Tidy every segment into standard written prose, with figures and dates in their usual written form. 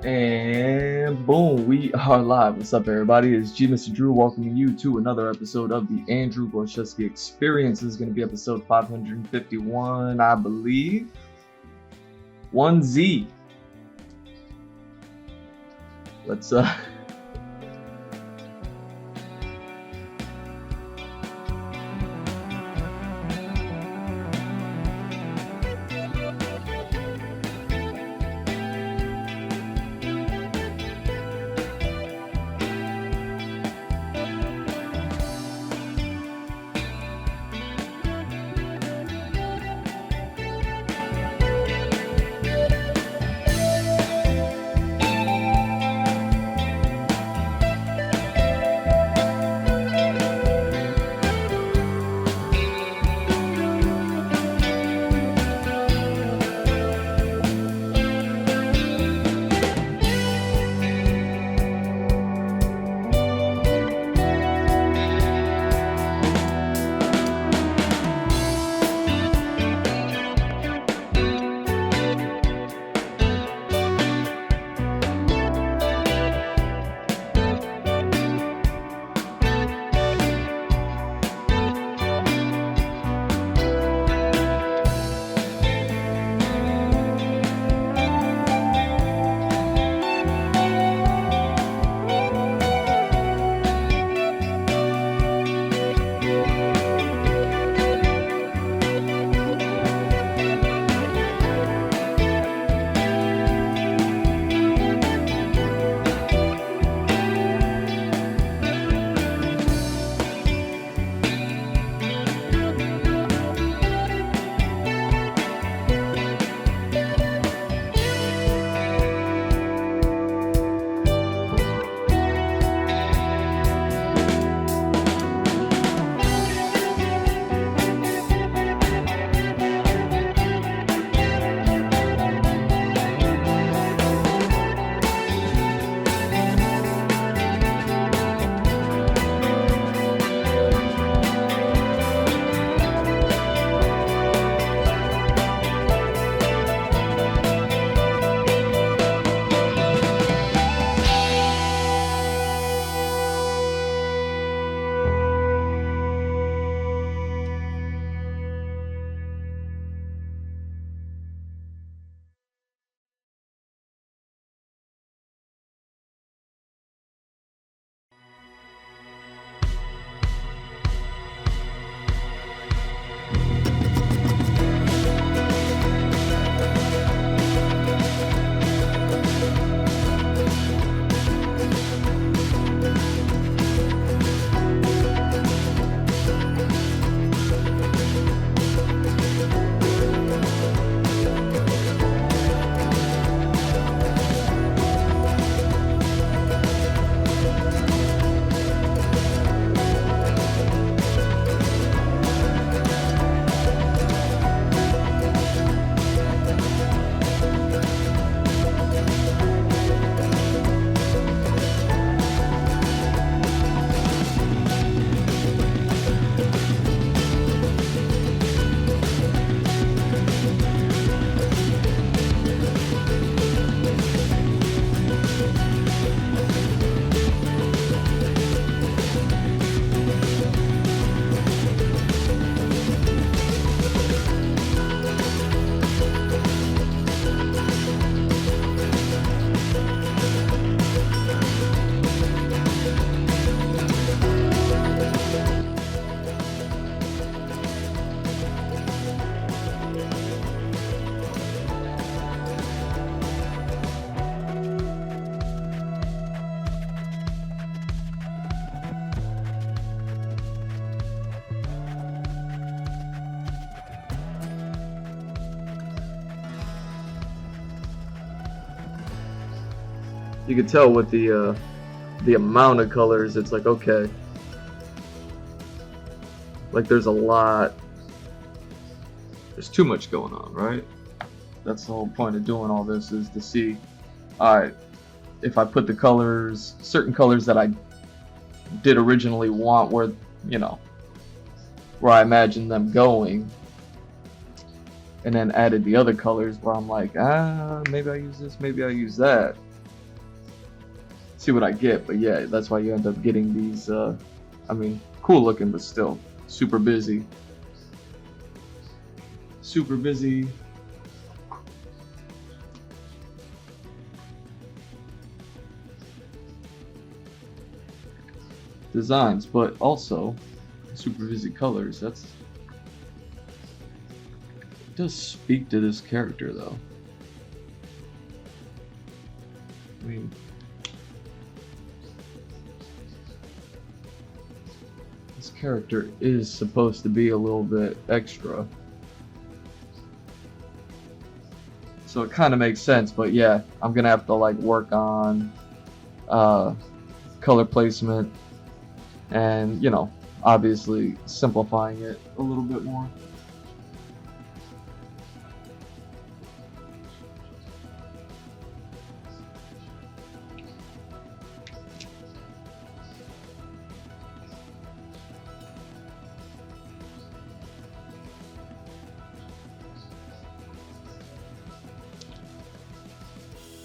And boom, we are live. What's up, everybody? It's Mr. Drew welcoming you to another episode of the Andrew Wojcicki Experience. This is going to be episode 551, I believe. 1Z. Let's you can tell with the amount of colors, it's like, okay, like there's a lot, there's too much going on, right? That's the whole point of doing all this, is to see, all right, if I put the colors, certain colors that I did originally want, where, you know, where I imagined them going, and then added the other colors where I'm like, maybe I use this, maybe I use that. see what I get. But yeah, that's why you end up getting these. I mean, cool looking, but still super busy. Super busy. Designs, but also super busy colors. It does speak to this character though. I mean, this character is supposed to be a little bit extra, so it kind of makes sense. But yeah, I'm gonna have to like work on color placement and, you know, obviously simplifying it a little bit more.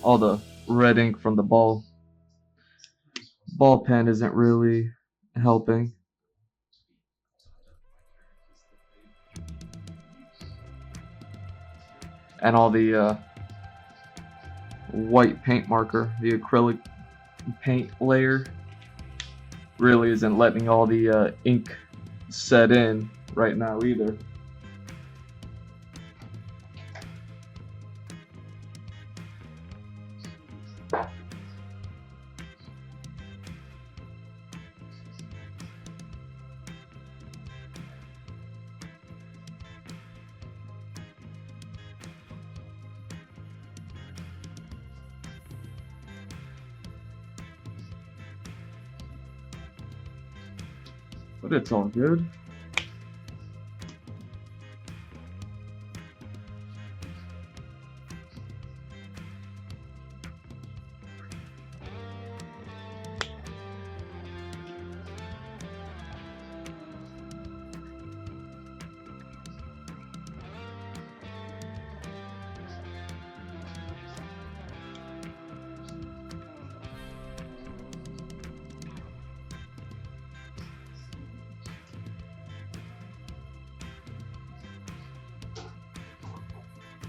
All the red ink from the ball pen isn't really helping. And all the white paint marker, the acrylic paint layer, really isn't letting all the ink set in right now either. But it's all good.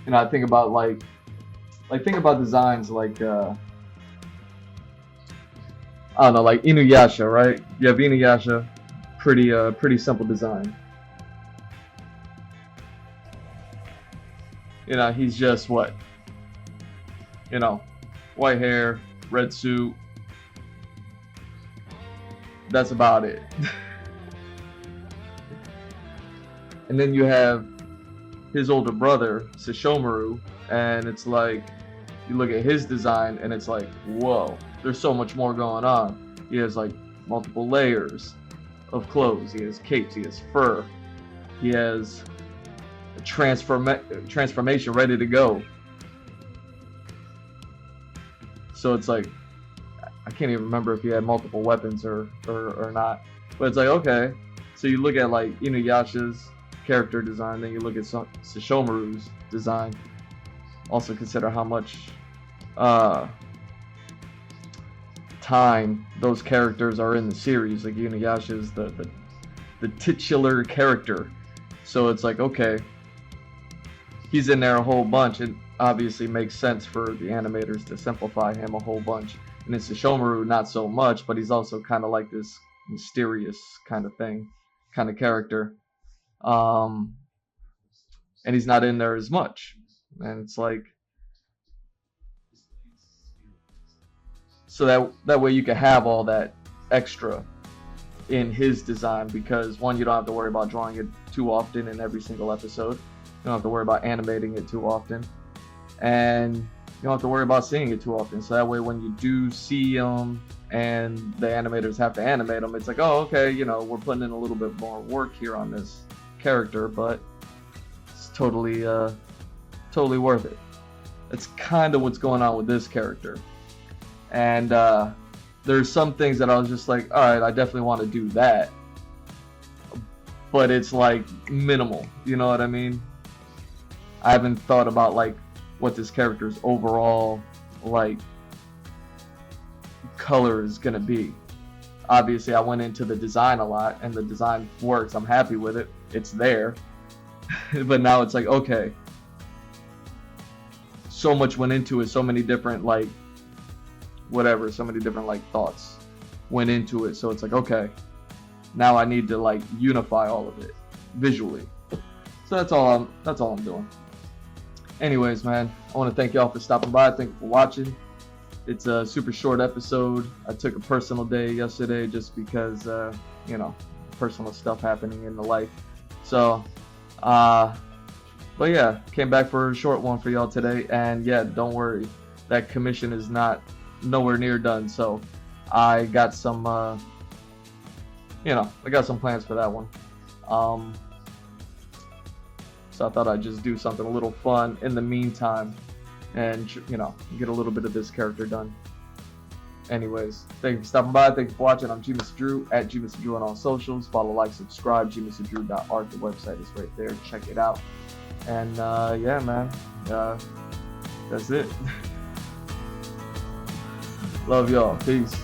You know, I think about think about designs like I don't know, like Inuyasha, right? You have Inuyasha, pretty simple design. You know, he's just what? You know, white hair, red suit. That's about it. And then you have his older brother, Sesshomaru, and it's like, you look at his design and it's like, whoa, there's so much more going on. He has like multiple layers of clothes. He has capes, he has fur, he has a transformation ready to go. So it's like, I can't even remember if he had multiple weapons or not. But it's like, okay, so you look at like Inuyasha's character design, then you look at Sesshomaru's design. Also consider how much time those characters are in the series. Like Inuyasha is the titular character, so it's like, okay, he's in there a whole bunch. It obviously makes sense for the animators to simplify him a whole bunch. And in Sesshomaru, not so much, but he's also kind of like this mysterious kind of thing, kind of character. And he's not in there as much, and it's like, so that way you can have all that extra in his design, because one, you don't have to worry about drawing it too often in every single episode, you don't have to worry about animating it too often, and you don't have to worry about seeing it too often. So that way when you do see them and the animators have to animate them, it's like, oh, okay, you know, we're putting in a little bit more work here on this character, but it's totally worth it. That's kind of what's going on with this character. And there's some things that I was just like, all right, I definitely want to do that, but it's like minimal, you know what I mean? I haven't thought about like what this character's overall like color is gonna be. Obviously, I went into the design a lot, and the design works. I'm happy with it. It's there. But now it's like, okay, so much went into it, so many different like whatever, so many different like thoughts went into it. So it's like, okay, now I need to like unify all of it visually. So that's all I'm doing. Anyways, man, I want to thank y'all for stopping by. Thank you for watching. It's a super short episode. I took a personal day yesterday just because, you know, personal stuff happening in the life. So, but yeah, came back for a short one for y'all today. And yeah, don't worry, that commission is nowhere near done. So I got some, you know, I got some plans for that one. So I thought I'd just do something a little fun in the meantime, and you know, get a little bit of this character done. Anyways, thank you for stopping by. Thank you for watching. I'm G Mr. Drew at G Mr. Drew on all socials. Follow, like, subscribe. gmrdrew.art. The website is right there. Check it out. And yeah, man, that's it. Love y'all. Peace.